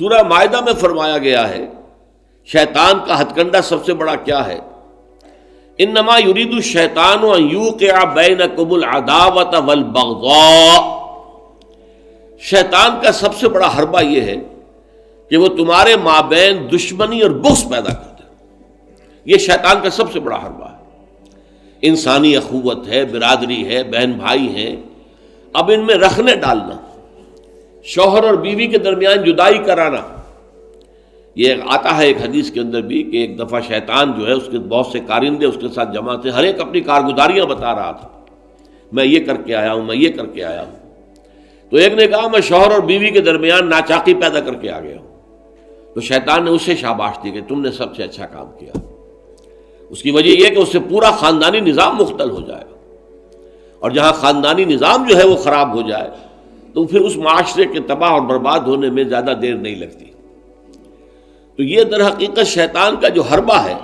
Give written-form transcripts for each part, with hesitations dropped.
سورہ مائدہ میں فرمایا گیا ہے شیطان کا ہتھ کنڈا سب سے بڑا کیا ہے؟ انما یرید الشیطان ان یوقع بینکم العداوۃ والبغضاء، شیطان کا سب سے بڑا حربہ یہ ہے کہ وہ تمہارے مابین دشمنی اور بغض پیدا کر دے. یہ شیطان کا سب سے بڑا حربہ ہے. انسانی اخوت ہے، برادری ہے، بہن بھائی ہیں، اب ان میں رخنے ڈالنا، شوہر اور بیوی کے درمیان جدائی کرانا. یہ آتا ہے ایک حدیث کے اندر بھی کہ ایک دفعہ شیطان جو ہے اس کے بہت سے کارندے اس کے ساتھ جمع تھے، ہر ایک اپنی کارگزاریاں بتا رہا تھا، میں یہ کر کے آیا ہوں، میں یہ کر کے آیا ہوں. تو ایک نے کہا میں شوہر اور بیوی کے درمیان ناچاقی پیدا کر کے آ گیا ہوں. تو شیطان نے اسے شاباش دی کہ تم نے سب سے اچھا کام کیا. اس کی وجہ یہ کہ اس سے پورا خاندانی نظام مختل ہو جائے، اور جہاں خاندانی نظام جو ہے وہ خراب ہو جائے تو پھر اس معاشرے کے تباہ اور برباد ہونے میں زیادہ دیر نہیں لگتی. تو یہ در حقیقت شیطان کا جو حربہ ہے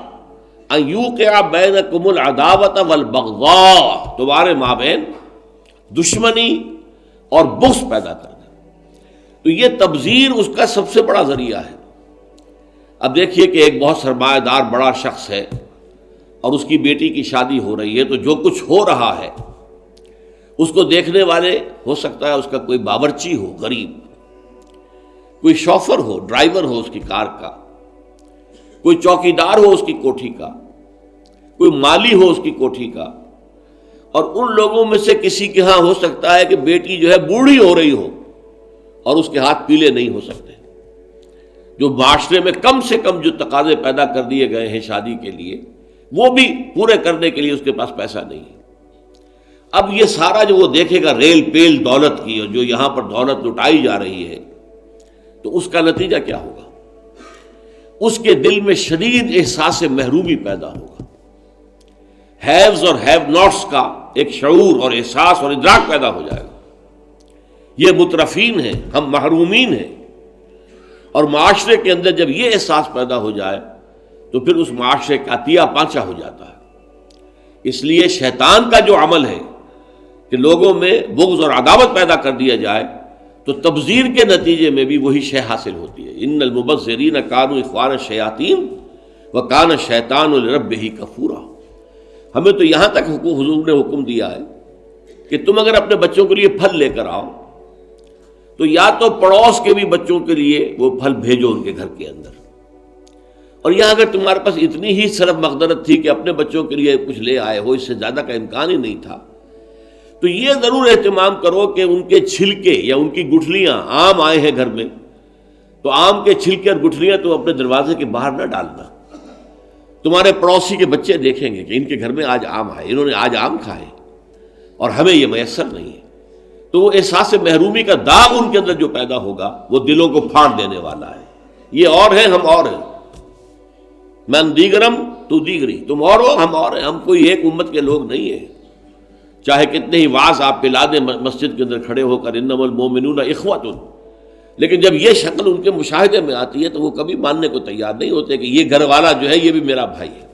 ان یوقع بینکم العداوۃ والبغضاء، تمہارے مابین دشمنی اور بغض پیدا کر دے. تو یہ تبذیر اس کا سب سے بڑا ذریعہ ہے. اب دیکھیے کہ ایک بہت سرمایہ دار بڑا شخص ہے اور اس کی بیٹی کی شادی ہو رہی ہے، تو جو کچھ ہو رہا ہے اس کو دیکھنے والے ہو سکتا ہے اس کا کوئی باورچی ہو غریب، کوئی شوفر ہو، ڈرائیور ہو اس کی کار کا، کوئی چوکیدار ہو اس کی کوٹھی کا، کوئی مالی ہو اس کی کوٹھی کا، اور ان لوگوں میں سے کسی کے ہاں ہو سکتا ہے کہ بیٹی جو ہے بوڑھی ہو رہی ہو اور اس کے ہاتھ پیلے نہیں ہو سکتے. جو معاشرے میں کم سے کم جو تقاضے پیدا کر دیے گئے ہیں شادی کے لیے وہ بھی پورے کرنے کے لیے اس کے پاس پیسہ نہیں ہے. اب یہ سارا جو وہ دیکھے گا ریل پیل دولت کی، اور جو یہاں پر دولت لٹائی جا رہی ہے، تو اس کا نتیجہ کیا ہوگا؟ اس کے دل میں شدید احساس محرومی پیدا ہوگا. ہیوز اور ہیو ناٹس کا ایک شعور اور احساس اور ادراک پیدا ہو جائے گا. یہ مترفین ہیں، ہم محرومین ہیں. اور معاشرے کے اندر جب یہ احساس پیدا ہو جائے تو پھر اس معاشرے کا عطیہ پانچا ہو جاتا ہے. اس لیے شیطان کا جو عمل ہے کہ لوگوں میں بغض اور عداوت پیدا کر دیا جائے، تو تبذیر کے نتیجے میں بھی وہی شے حاصل ہوتی ہے. ان المبذرین کانوا اخوان الشیاطین وکان الشیطان لربہ کفورا. ہمیں تو یہاں تک حضور نے حکم دیا ہے کہ تم اگر اپنے بچوں کے لیے پھل لے کر آؤ تو یا تو پڑوس کے بھی بچوں کے لیے وہ پھل بھیجو ان کے گھر کے اندر. اور یہاں اگر تمہارے پاس اتنی ہی صرف مقدرت تھی کہ اپنے بچوں کے لیے کچھ لے آئے ہو، اس سے زیادہ کا امکان ہی نہیں تھا، تو یہ ضرور اہتمام کرو کہ ان کے چھلکے یا ان کی گٹھلیاں، آم آئے ہیں گھر میں تو آم کے چھلکے اور گٹھلیاں تو اپنے دروازے کے باہر نہ ڈالنا. تمہارے پڑوسی کے بچے دیکھیں گے کہ ان کے گھر میں آج آم آئے، انہوں نے آج آم کھائے اور ہمیں یہ میسر نہیں ہے. تو وہ احساس محرومی کا داغ ان کے اندر جو پیدا ہوگا وہ دلوں کو پھاڑ دینے والا ہے. یہ اور ہیں، ہم اور ہیں. من دیگرم تو دیگری، تم اور ہو ہم اور ہیں. ہم کوئی ایک امت کے لوگ نہیں ہیں. چاہے کتنے ہی واعظ آپ پلا دیں مسجد کے اندر کھڑے ہو کر انما المؤمنون اخوۃ، لیکن جب یہ شکل ان کے مشاہدے میں آتی ہے تو وہ کبھی ماننے کو تیار نہیں ہوتے کہ یہ گھر والا جو ہے یہ بھی میرا بھائی ہے.